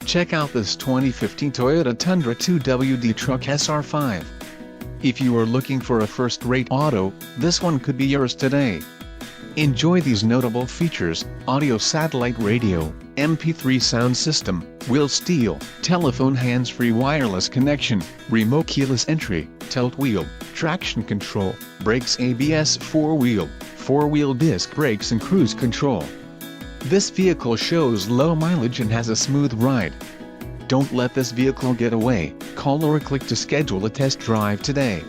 Check out this 2015 Toyota Tundra 2WD truck SR5. If you are looking for a first-rate auto, this one could be yours today. Enjoy these notable features: audio satellite radio, MP3 sound system, wheel steel, telephone hands-free wireless connection, remote keyless entry, tilt wheel, traction control, brakes ABS four-wheel disc brakes and cruise control. This vehicle shows low mileage and has a smooth ride. Don't let this vehicle get away. Call or click to schedule a test drive today.